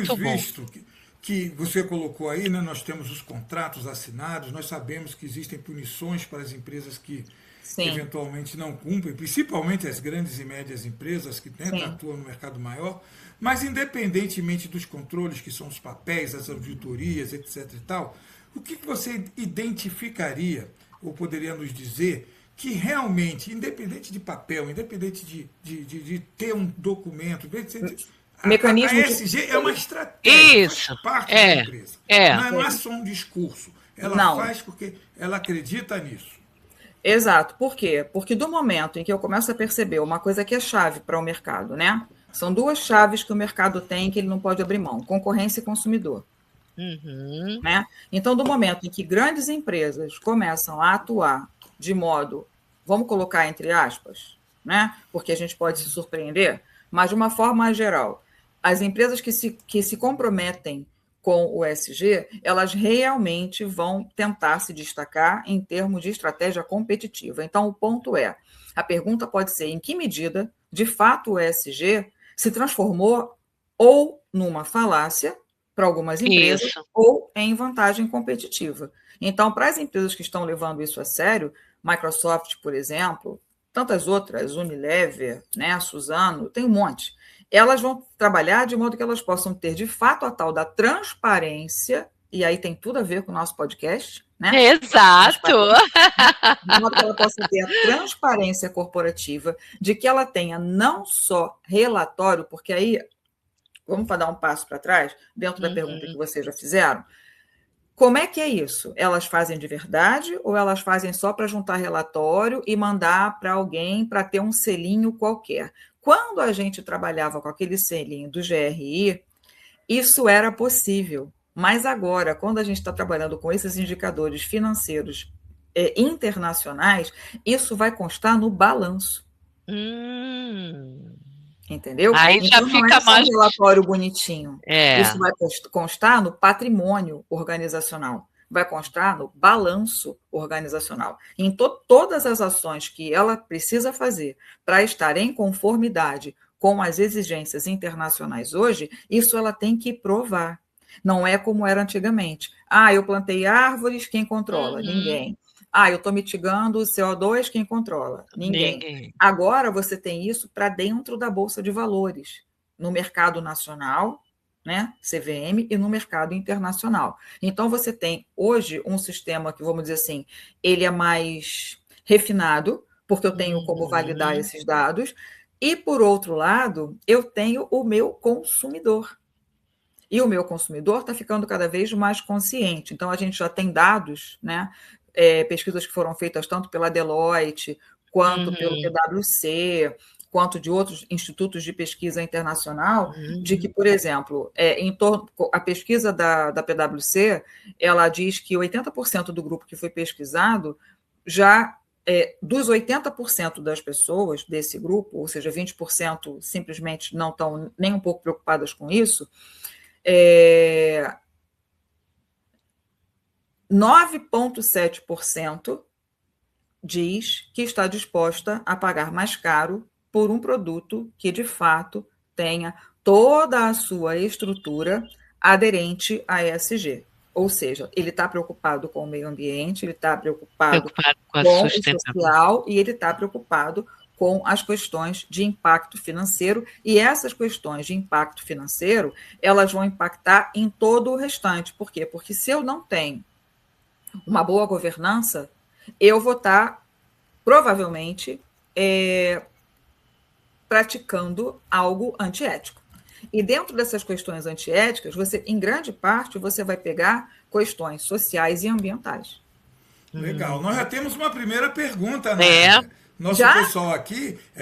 Muito bom. visto que você colocou aí, né, nós temos os contratos assinados, nós sabemos que existem punições para as empresas que Sim, eventualmente não cumprem, principalmente as grandes e médias empresas que, né, sim. atuam no mercado maior, mas independentemente dos controles, que são os papéis, as auditorias, etc. e tal, o que você identificaria, ou poderia nos dizer, que realmente, independente de papel, independente de ter um documento, a Mecanismo de ESG é uma estratégia, faz Isso. parte da É. empresa. É. Não é só um discurso. Ela Não, faz porque ela acredita nisso. exato. Por quê? Porque do momento em que eu começo a perceber uma coisa que é chave para o mercado, né? São duas chaves que o mercado tem que ele não pode abrir mão: concorrência e consumidor. Uhum. Né? Então, do momento em que grandes empresas começam a atuar de modo, vamos colocar entre aspas, né? Porque a gente pode se surpreender, mas de uma forma geral, as empresas que se comprometem com o ESG, elas realmente vão tentar se destacar em termos de estratégia competitiva. Então, o ponto é, a pergunta pode ser em que medida, de fato, o ESG se transformou ou numa falácia para algumas empresas Isso. ou em vantagem competitiva. Então, para as empresas que estão levando isso a sério, Microsoft, por exemplo, tantas outras, Unilever, né, Suzano, tem um monte. Elas vão trabalhar de modo que elas possam ter, de fato, a tal da transparência, e aí tem tudo a ver com o nosso podcast, né? Exato. Transparência, né? De modo que ela possa ter a transparência corporativa, de que ela tenha não só relatório, porque aí vamos dar um passo para trás, dentro da pergunta que Uhum. vocês já fizeram. Como é que é isso? Elas fazem de verdade ou elas fazem só para juntar relatório e mandar para alguém para ter um selinho qualquer? Quando a gente trabalhava com aquele selinho do GRI, isso era possível. Mas agora, quando a gente está trabalhando com esses indicadores financeiros internacionais, isso vai constar no balanço. Hum. Entendeu? Aí já Então, não é fica só um mais. relatório bonitinho. É. Isso vai constar no patrimônio organizacional, vai constar no balanço organizacional. Em todas as ações que ela precisa fazer para estar em conformidade com as exigências internacionais hoje, isso ela tem que provar. Não é como era antigamente. Ah, eu plantei árvores, quem controla? Uhum. Ninguém. Ah, eu estou mitigando o CO2, quem controla? Ninguém. Ninguém. Agora você tem isso para dentro da Bolsa de Valores, no mercado nacional, né, CVM, e no mercado internacional. Então você tem hoje um sistema que, vamos dizer assim, ele é mais refinado, porque eu tenho como validar Uhum. esses dados, e por outro lado, eu tenho o meu consumidor. E o meu consumidor está ficando cada vez mais consciente. Então, a gente já tem dados, né? Pesquisas que foram feitas tanto pela Deloitte, quanto pelo Uhum. PwC, quanto de outros institutos de pesquisa internacional, de que, Uhum. por exemplo, a pesquisa da PwC, ela diz que 80% do grupo que foi pesquisado já dos 80% das pessoas desse grupo, ou seja, 20% simplesmente não estão nem um pouco preocupadas com isso, 9,7% diz que está disposta a pagar mais caro por um produto que, de fato, tenha toda a sua estrutura aderente a ESG. Ou seja, ele está preocupado com o meio ambiente, ele está preocupado Preocupado com a com o sustentabilidade. social e ele está preocupado com as questões de impacto financeiro, e essas questões de impacto financeiro, elas vão impactar em todo o restante. Por quê? Porque se eu não tenho uma boa governança, eu vou estar, provavelmente, praticando algo antiético. E dentro dessas questões antiéticas, você, em grande parte, você vai pegar questões sociais e ambientais. Legal. Nós já temos uma primeira pergunta, É. Nádia. Nosso Já? pessoal aqui, Oba!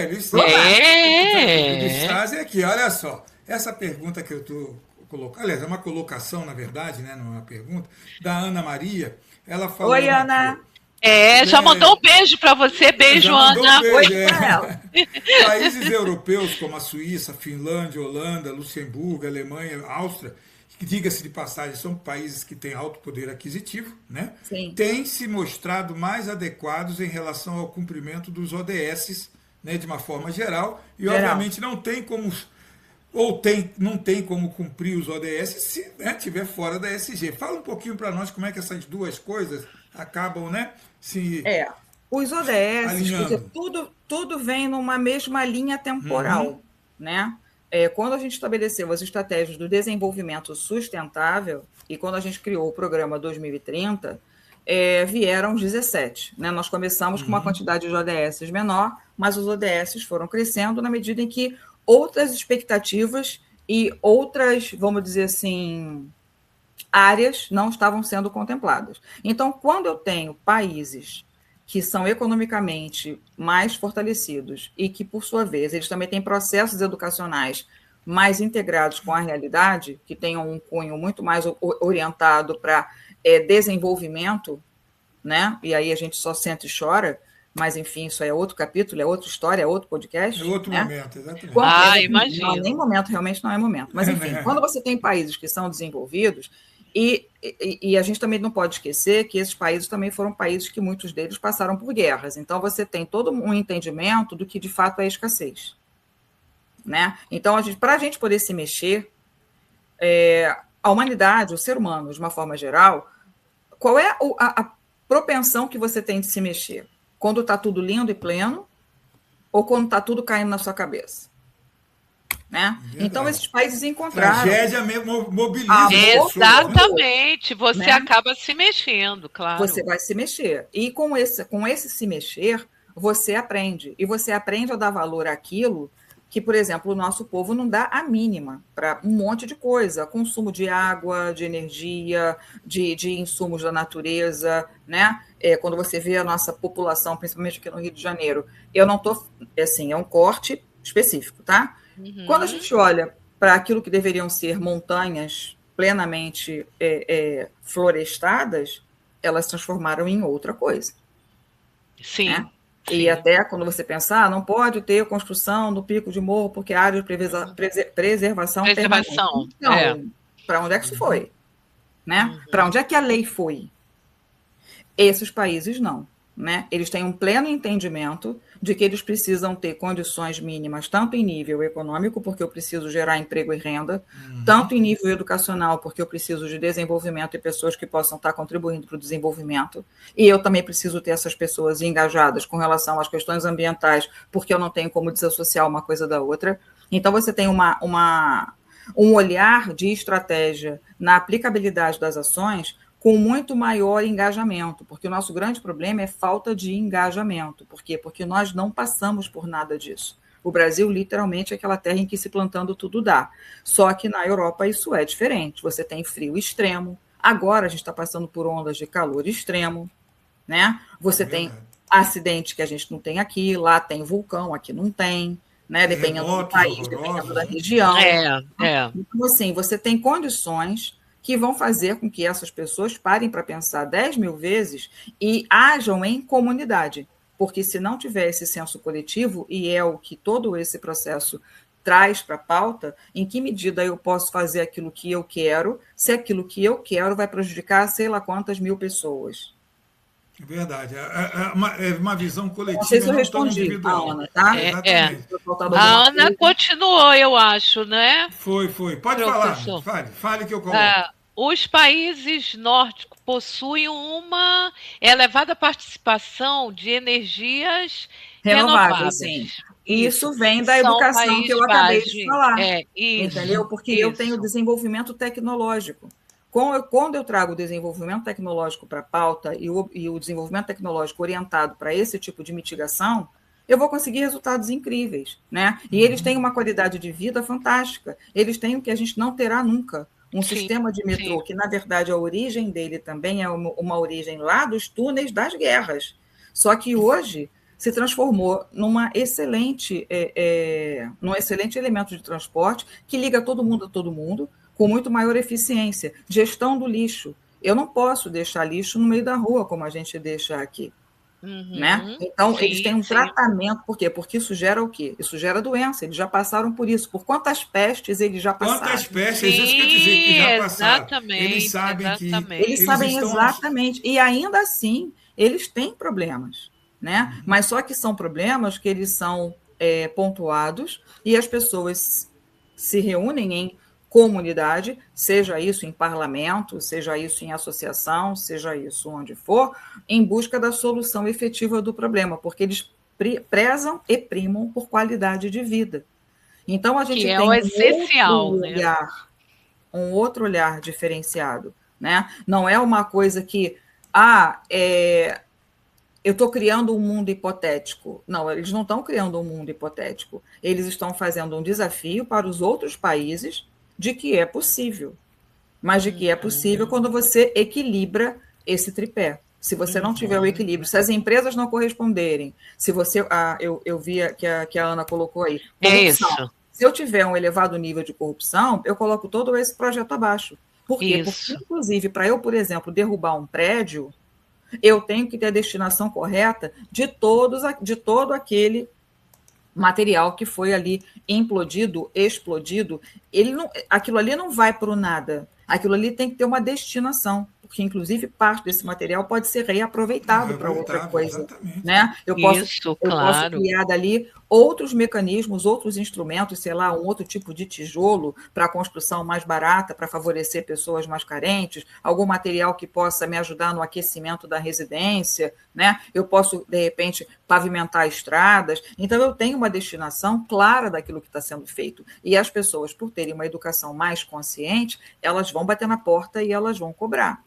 eles É. trazem aqui, olha só. Essa pergunta que eu estou colocando, aliás, é uma colocação, na verdade, né, não é uma pergunta, da Ana Maria. Ela Oi, falando aqui, ó, Ana. Já mandou um beijo para você. Beijo, já mandou um Ana. Oi beijo. para ela. Países europeus como a Suíça, Finlândia, Holanda, Luxemburgo, Alemanha, Áustria, que diga-se de passagem, são países que têm alto poder aquisitivo, né? Sim. Têm se mostrado mais adequados em relação ao cumprimento dos ODS, né, de uma forma geral, e Geral. obviamente não tem como ou não tem como cumprir os ODS se estiver fora da ESG. Fala um pouquinho para nós como é que essas duas coisas acabam, né, se Os ODS, porque alinhando. tudo vem numa mesma linha temporal, né? Quando a gente estabeleceu as estratégias do desenvolvimento sustentável e quando a gente criou o programa 2030, vieram os 17. Né? Nós começamos com uma quantidade de ODS menor, mas os ODS foram crescendo na medida em que outras expectativas e outras, vamos dizer assim, áreas não estavam sendo contempladas. Então, quando eu tenho países que são economicamente mais fortalecidos e que, por sua vez, eles também têm processos educacionais mais integrados com a realidade, que tenham um cunho muito mais orientado para desenvolvimento, né? E aí a gente só senta e chora, mas, enfim, isso é outro capítulo, é outra história, é outro podcast. É outro né? momento, exatamente. Imagino. Não, nem momento, realmente não é momento. Mas, enfim, quando você tem países que são desenvolvidos, e a gente também não pode esquecer que esses países também foram países que muitos deles passaram por guerras. Então, você tem todo um entendimento do que, de fato, é escassez. Né? Então, para a gente poder se mexer, a humanidade, o ser humano, de uma forma geral, qual é a propensão que você tem de se mexer? Quando está tudo lindo e pleno ou quando está tudo caindo na sua cabeça? Né? Então, esses países encontraram... Tragédia mesmo mobiliza. Exatamente. Você né? acaba se mexendo, claro. Você vai se mexer. E com esse se mexer, você aprende. E você aprende a dar valor àquilo que, por exemplo, o nosso povo não dá a mínima para um monte de coisa. Consumo de água, de energia, de insumos da natureza, né? Quando você vê a nossa população, principalmente aqui no Rio de Janeiro, eu não estou... Assim, é um corte específico, tá? Quando a gente olha para aquilo que deveriam ser montanhas plenamente florestadas, elas se transformaram em outra coisa. Sim. Né? E até quando você pensar, não pode ter construção no pico de morro, porque a área de preservação permanente. Então, para onde é que isso foi? Né? Para onde é que a lei foi? Esses países não. Né? Eles têm um pleno entendimento de que eles precisam ter condições mínimas, tanto em nível econômico, porque eu preciso gerar emprego e renda, tanto em nível educacional, porque eu preciso de desenvolvimento e pessoas que possam estar contribuindo para o desenvolvimento, e eu também preciso ter essas pessoas engajadas com relação às questões ambientais, porque eu não tenho como desassociar uma coisa da outra. Então, você tem um olhar de estratégia na aplicabilidade das ações com muito maior engajamento, porque o nosso grande problema é falta de engajamento. Por quê? Porque nós não passamos por nada disso. O Brasil, literalmente, é aquela terra em que se plantando tudo dá. Só que na Europa isso é diferente. Você tem frio extremo, agora a gente está passando por ondas de calor extremo, né? Você tem acidente que a gente não tem aqui, lá tem vulcão, aqui não tem, né? Dependendo do país, dependendo da região. Então, assim, você tem condições que vão fazer com que essas pessoas parem para pensar 10 mil vezes e ajam em comunidade. Porque se não tiver esse senso coletivo, e é o que todo esse processo traz para a pauta, em que medida eu posso fazer aquilo que eu quero, se aquilo que eu quero vai prejudicar sei lá quantas mil pessoas. É verdade. É uma visão coletiva. Não sei se eu respondi a Ana, tá? A Ana continuou, eu acho, né? Foi. Pode falar. Fale que eu coloco. Os países nórdicos possuem uma elevada participação de energias renováveis. Sim. Isso vem da educação que eu acabei de falar. Entendeu? Porque eu tenho desenvolvimento tecnológico. Quando eu trago o desenvolvimento tecnológico para a pauta e o desenvolvimento tecnológico orientado para esse tipo de mitigação, eu vou conseguir resultados incríveis. Né? E eles têm uma qualidade de vida fantástica. Eles têm o que a gente não terá nunca. Um sistema de metrô que, na verdade, a origem dele também é uma origem lá dos túneis das guerras. Só que hoje se transformou num excelente elemento de transporte que liga todo mundo a todo mundo, com muito maior eficiência. Gestão do lixo. Eu não posso deixar lixo no meio da rua, como a gente deixa aqui. Né? Então, eles têm um tratamento. Por quê? Porque isso gera o quê? Isso gera doença. Eles já passaram por isso. Por quantas pestes eles já passaram? Quantas pestes? Isso que eu dizer que já passaram. Exatamente. Eles sabem que... Eles sabem exatamente. E ainda assim, eles têm problemas. Né? Mas só que são problemas que eles são pontuados e as pessoas se reúnem em comunidade, seja isso em parlamento, seja isso em associação, seja isso onde for, em busca da solução efetiva do problema, porque eles prezam e primam por qualidade de vida. Então, a gente que é tem o essencial, um outro olhar diferenciado, né? Não é uma coisa que, eu estou criando um mundo hipotético. Não, eles não estão criando um mundo hipotético. Eles estão fazendo um desafio para os outros países de que é possível. Mas de que é possível quando você equilibra esse tripé. Se você não tiver o equilíbrio, se as empresas não corresponderem, se você. Eu vi que a Ana colocou aí. É isso. Se eu tiver um elevado nível de corrupção, eu coloco todo esse projeto abaixo. Por quê? Isso. Porque, inclusive, para eu, por exemplo, derrubar um prédio, eu tenho que ter a destinação correta de todo aquele material que foi ali implodido, explodido. Aquilo ali não vai para o nada. Aquilo ali tem que ter uma destinação, porque, inclusive, parte desse material pode ser reaproveitado para outra coisa. Né? Eu posso criar dali outros mecanismos, outros instrumentos, sei lá, um outro tipo de tijolo para a construção mais barata, para favorecer pessoas mais carentes, algum material que possa me ajudar no aquecimento da residência, né? Eu posso, de repente, pavimentar estradas. Então, eu tenho uma destinação clara daquilo que está sendo feito. E as pessoas, por terem uma educação mais consciente, elas vão bater na porta e elas vão cobrar.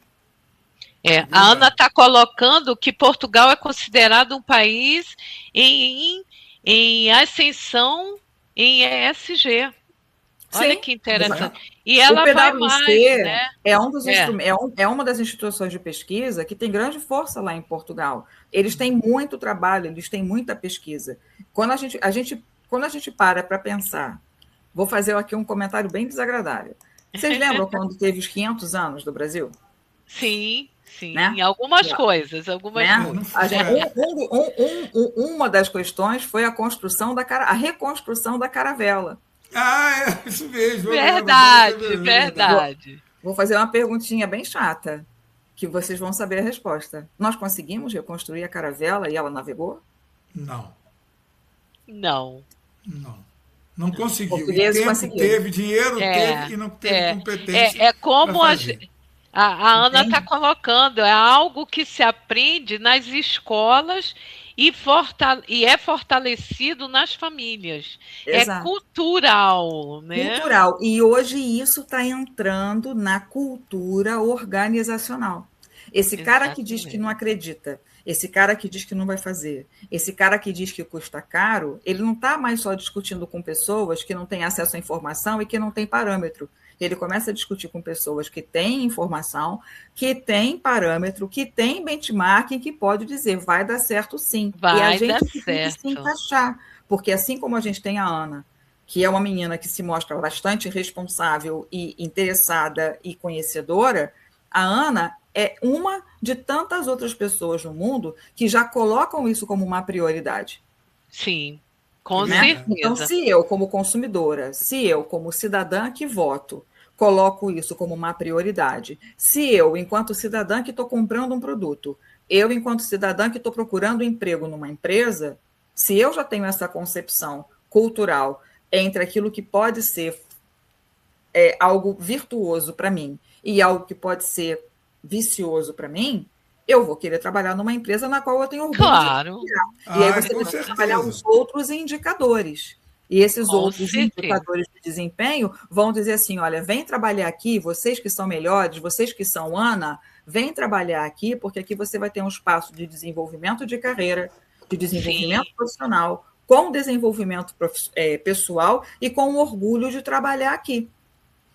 A Ana está colocando que Portugal é considerado um país em ascensão em ESG. Olha que interessante. E ela vai mais, né? É uma das instituições de pesquisa que tem grande força lá em Portugal. Eles têm muito trabalho, eles têm muita pesquisa. Quando a gente para pensar, vou fazer aqui um comentário bem desagradável. Vocês lembram quando teve os 500 anos do Brasil? Sim. Né? Algumas coisas. Uma das questões foi a reconstrução da caravela. É isso mesmo. Verdade. Vou fazer uma perguntinha bem chata, que vocês vão saber a resposta. Nós conseguimos reconstruir a caravela e ela navegou? Não. Não conseguiu. Teve, dinheiro teve e não teve competência. É como a Ana está colocando, é algo que se aprende nas escolas e é fortalecido nas famílias. Exato. É cultural, né? Cultural. E hoje isso está entrando na cultura organizacional. Esse cara que diz que não acredita, esse cara que diz que não vai fazer, esse cara que diz que custa caro, ele não está mais só discutindo com pessoas que não têm acesso à informação e que não têm parâmetro. Ele começa a discutir com pessoas que têm informação, que têm parâmetro, que têm benchmarking, que pode dizer, vai dar certo sim. E a gente tem que se encaixar. Porque assim como a gente tem a Ana, que é uma menina que se mostra bastante responsável e interessada e conhecedora, a Ana é uma de tantas outras pessoas no mundo que já colocam isso como uma prioridade. Sim. Com certeza. Então, se eu, como consumidora, se eu, como cidadã que voto, coloco isso como uma prioridade, se eu, enquanto cidadã que estou comprando um produto, eu, enquanto cidadã que estou procurando emprego numa empresa, se eu já tenho essa concepção cultural entre aquilo que pode ser algo virtuoso para mim e algo que pode ser vicioso para mim, eu vou querer trabalhar numa empresa na qual eu tenho orgulho de trabalhar. E aí você precisa trabalhar os outros indicadores. E esses outros indicadores de desempenho vão dizer assim, olha, vem trabalhar aqui, vocês que são melhores, vocês que são Ana, vem trabalhar aqui, porque aqui você vai ter um espaço de desenvolvimento de carreira, de desenvolvimento profissional, com desenvolvimento pessoal e com orgulho de trabalhar aqui.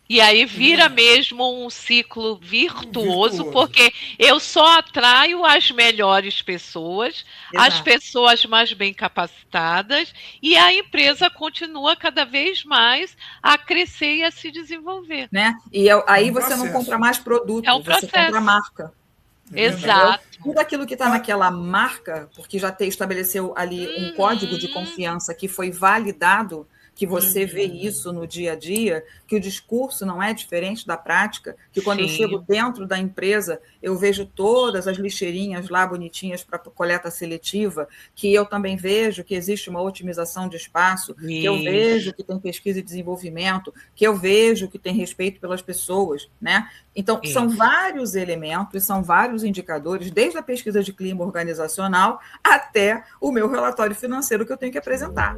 E aí vira mesmo um ciclo virtuoso, porque eu só atraio as melhores pessoas, as pessoas mais bem capacitadas, e a empresa continua cada vez mais a crescer e a se desenvolver. Né? E aí você não compra mais produto, você compra marca. Exato. Tudo aquilo que está naquela marca, porque já estabeleceu ali um código de confiança que foi validado, que você vê isso no dia a dia, que o discurso não é diferente da prática, que quando eu chego dentro da empresa, eu vejo todas as lixeirinhas lá bonitinhas para coleta seletiva, que eu também vejo que existe uma otimização de espaço, que eu vejo que tem pesquisa e desenvolvimento, que eu vejo que tem respeito pelas pessoas, né? Então, são vários elementos, são vários indicadores, desde a pesquisa de clima organizacional até o meu relatório financeiro que eu tenho que apresentar.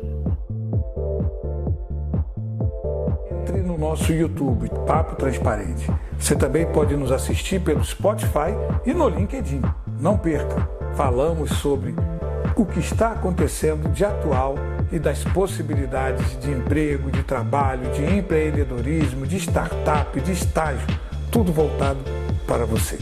Entre no nosso YouTube, Papo Transparente. Você também pode nos assistir pelo Spotify e no LinkedIn. Não perca, falamos sobre o que está acontecendo de atual e das possibilidades de emprego, de trabalho, de empreendedorismo, de startup, de estágio, tudo voltado para você.